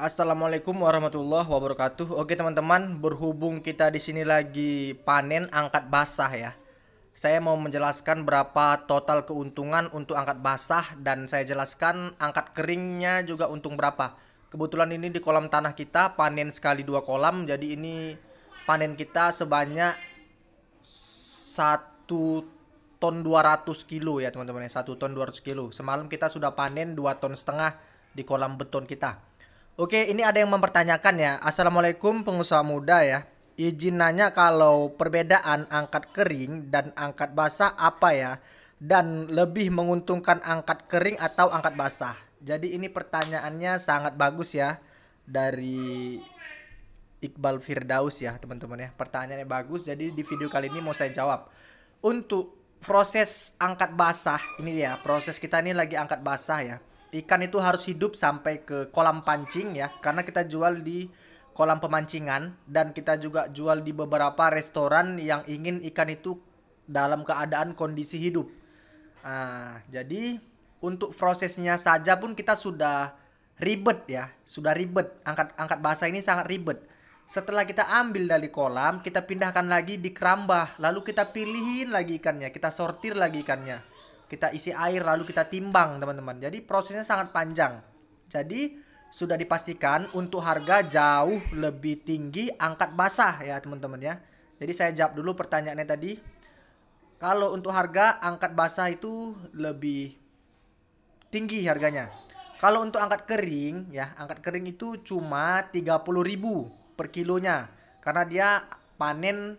Assalamualaikum warahmatullahi wabarakatuh. Oke teman-teman, berhubung kita di sini lagi panen angkat basah ya. Saya mau menjelaskan berapa total keuntungan untuk angkat basah dan saya jelaskan angkat keringnya juga untung berapa. Kebetulan ini di kolam tanah kita panen sekali 2 kolam, jadi ini panen kita sebanyak 1 ton 200 kilo ya teman-teman ya. 1 ton 200 kilo. Semalam kita sudah panen 2 ton setengah di kolam beton kita. Oke, ini ada yang mempertanyakan ya. Assalamualaikum pengusaha muda ya. Izin nanya kalau perbedaan angkat kering dan angkat basah apa ya? Dan lebih menguntungkan angkat kering atau angkat basah? Jadi ini pertanyaannya sangat bagus ya. Dari Iqbal Firdaus ya teman-teman ya. Pertanyaannya bagus, jadi di video kali ini mau saya jawab. Untuk proses angkat basah, ini ya proses kita ini lagi angkat basah ya. Ikan itu harus hidup sampai ke kolam pancing ya, karena kita jual di kolam pemancingan dan kita juga jual di beberapa restoran yang ingin ikan itu dalam keadaan kondisi hidup. Jadi untuk prosesnya saja pun kita sudah ribet ya, sudah ribet. Angkat basah ini sangat ribet. Setelah kita ambil dari kolam, kita pindahkan lagi di kerambah, lalu kita pilihin lagi ikannya, kita sortir lagi ikannya. Kita isi air lalu kita timbang teman-teman. Jadi prosesnya sangat panjang. Jadi sudah dipastikan untuk harga jauh lebih tinggi angkat basah ya teman-teman ya. Jadi saya jawab dulu pertanyaannya tadi. Kalau untuk harga angkat basah itu lebih tinggi harganya. Kalau untuk angkat kering ya, angkat kering itu cuma 30.000 per kilonya. Karena dia panen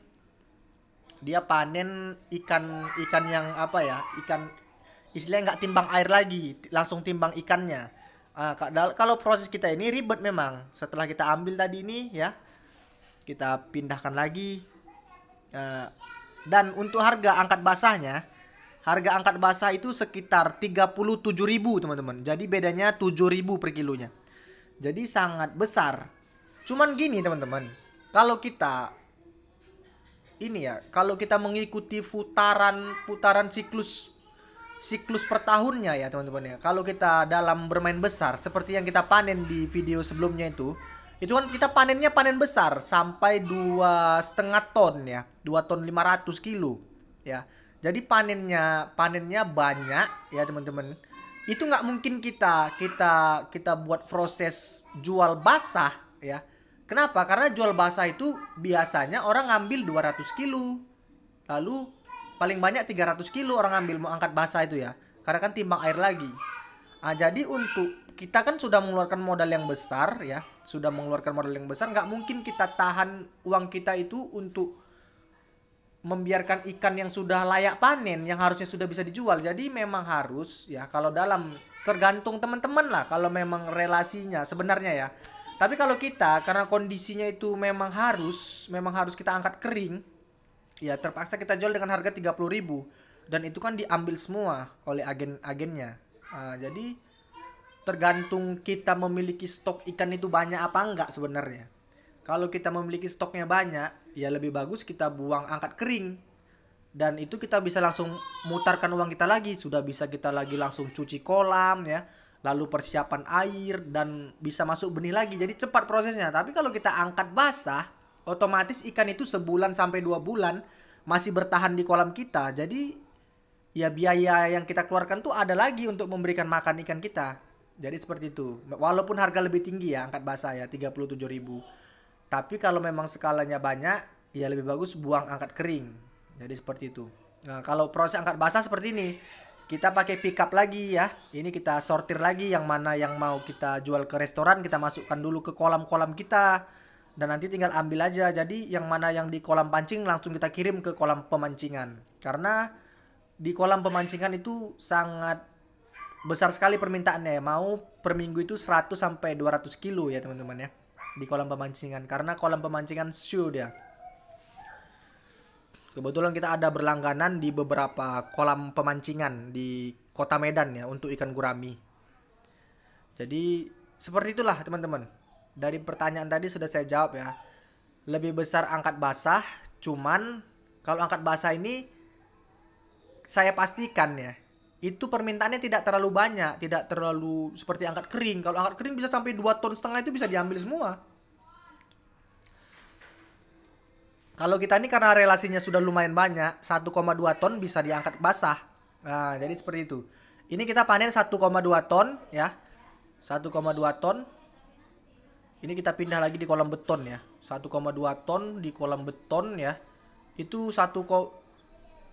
ikan yang apa ya, ikan istilahnya nggak timbang air lagi, langsung timbang ikannya. Kalau proses kita ini ribet memang. Setelah kita ambil tadi ini ya, kita pindahkan lagi. Dan untuk harga angkat basahnya, harga angkat basah itu sekitar 37.000 teman-teman. Jadi bedanya 7.000 per kilonya. Jadi sangat besar. Cuman gini teman-teman, kalau kita kalau kita mengikuti putaran siklus per tahunnya ya teman-teman ya. Kalau kita dalam bermain besar seperti yang kita panen di video sebelumnya itu kan kita panennya panen besar sampai 2,5 ton ya, 2 ton 500 kilo ya. Jadi panennya banyak ya teman-teman. Itu nggak mungkin kita buat proses jual basah ya. Kenapa? Karena jual basah itu biasanya orang ngambil 200 kilo. Lalu paling banyak 300 kilo orang ngambil mau angkat basah itu ya. Karena kan timbang air lagi. Jadi untuk kita kan sudah mengeluarkan modal yang besar ya. Sudah mengeluarkan modal yang besar. Nggak mungkin kita tahan uang kita itu untuk membiarkan ikan yang sudah layak panen, yang harusnya sudah bisa dijual. Jadi memang harus ya, kalau dalam tergantung teman-teman lah, kalau memang relasinya sebenarnya ya. Tapi kalau kita karena kondisinya itu memang harus kita angkat kering, ya terpaksa kita jual dengan harga 30.000 dan itu kan diambil semua oleh agen-agennya. Jadi tergantung kita memiliki stok ikan itu banyak apa enggak sebenarnya. Kalau kita memiliki stoknya banyak, ya lebih bagus kita buang angkat kering. Dan itu kita bisa langsung mutarkan uang kita lagi. Sudah bisa kita lagi langsung cuci kolam ya. Lalu persiapan air dan bisa masuk benih lagi. Jadi cepat prosesnya. Tapi kalau kita angkat basah, otomatis ikan itu sebulan sampai 2 bulan masih bertahan di kolam kita. Jadi ya biaya yang kita keluarkan tuh ada lagi untuk memberikan makan ikan kita. Jadi seperti itu. Walaupun harga lebih tinggi ya angkat basah ya 37.000. Tapi kalau memang skalanya banyak, ya lebih bagus buang angkat kering. Jadi seperti itu. Nah, kalau proses angkat basah seperti ini, kita pakai pickup lagi ya. Ini kita sortir lagi yang mana yang mau kita jual ke restoran, kita masukkan dulu ke kolam-kolam kita. Dan nanti tinggal ambil aja. Jadi yang mana yang di kolam pancing langsung kita kirim ke kolam pemancingan. Karena di kolam pemancingan itu sangat besar sekali permintaannya ya. Mau per minggu itu 100 sampai 200 kilo ya teman-teman ya. Di kolam pemancingan. Karena kolam pemancingan show dia. Kebetulan kita ada berlangganan di beberapa kolam pemancingan di Kota Medan ya untuk ikan gurami. Jadi seperti itulah teman-teman. Dari pertanyaan tadi sudah saya jawab ya. Lebih besar angkat basah, cuman kalau angkat basah ini saya pastikan ya, itu permintaannya tidak terlalu banyak, tidak terlalu seperti angkat kering. Kalau angkat kering bisa sampai 2,5 ton itu bisa diambil semua. Kalau kita ini karena relasinya sudah lumayan banyak, 1,2 ton bisa diangkat basah. Nah, jadi seperti itu. Ini kita panen 1,2 ton ya. 1,2 ton. Ini kita pindah lagi di kolam beton ya. 1,2 ton di kolam beton ya. Itu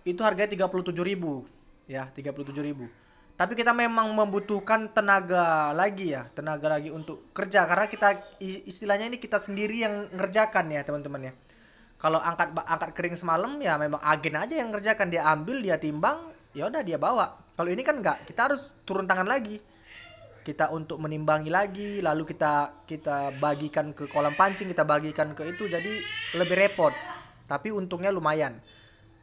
itu harganya 37.000 ya, 37.000. Tapi kita memang membutuhkan tenaga lagi ya, tenaga lagi untuk kerja karena kita istilahnya ini kita sendiri yang ngerjakan ya, teman-teman ya. Kalau angkat kering semalam ya memang agen aja yang ngerjakan, dia ambil, dia timbang, ya udah dia bawa. Kalau ini kan enggak, kita harus turun tangan lagi. Kita untuk menimbangi lagi, lalu kita bagikan ke kolam pancing, kita bagikan ke itu, jadi lebih repot. Tapi untungnya lumayan.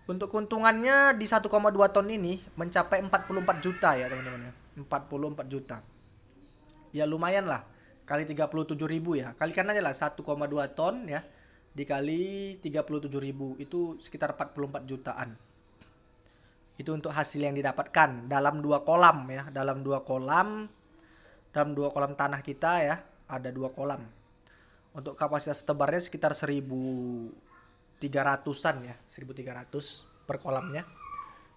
Untuk keuntungannya di 1,2 ton ini mencapai 44 juta ya teman-teman ya. 44 juta. Ya lumayan lah. Kali 37.000 ya. Kalikan aja lah 1,2 ton ya. Dikali 37.000 itu sekitar 44 jutaan. Itu untuk hasil yang didapatkan dalam 2 kolam ya. Dalam 2 kolam tanah kita ya. Ada 2 kolam. Untuk kapasitas tebarnya sekitar 1.300-an ya, 1.300 per kolamnya.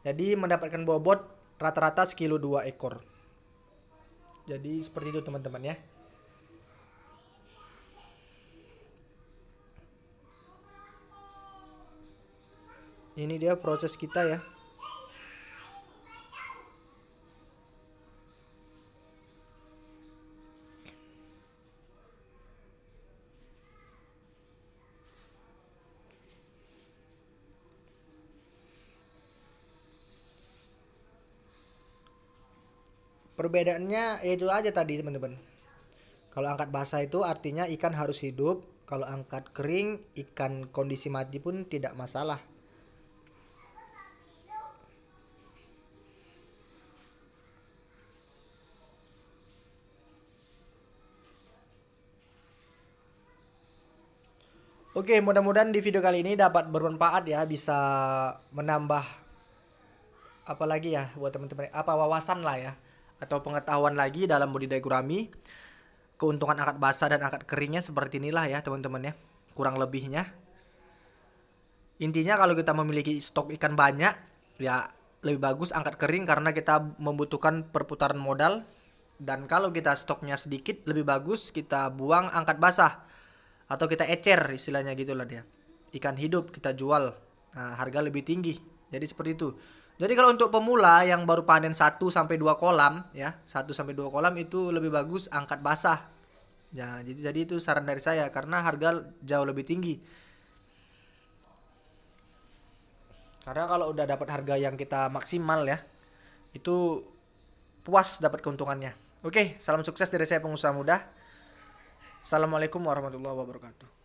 Jadi mendapatkan bobot rata-rata sekilo 2 ekor. Jadi seperti itu teman-teman ya. Ini dia proses kita ya. Perbedaannya itu aja tadi teman-teman. Kalau angkat basah itu artinya ikan harus hidup. Kalau angkat kering, ikan kondisi mati pun tidak masalah. Oke, mudah-mudahan di video kali ini dapat bermanfaat ya, bisa menambah apalagi ya buat teman-teman, wawasan lah ya, atau pengetahuan lagi dalam budidaya gurami. Keuntungan angkat basah dan angkat keringnya seperti inilah ya teman-teman ya, kurang lebihnya. Intinya kalau kita memiliki stok ikan banyak ya lebih bagus angkat kering karena kita membutuhkan perputaran modal. Dan kalau kita stoknya sedikit lebih bagus kita buang angkat basah atau kita ecer istilahnya gitulah dia. Ikan hidup kita jual, nah, harga lebih tinggi. Jadi seperti itu. Jadi kalau untuk pemula yang baru panen 1 sampai 2 kolam ya, 1 sampai 2 kolam itu lebih bagus angkat basah. Ya, jadi itu saran dari saya karena harga jauh lebih tinggi. Karena kalau udah dapat harga yang kita maksimal ya, itu puas dapat keuntungannya. Oke, salam sukses dari saya pengusaha muda. Assalamualaikum warahmatullahi wabarakatuh.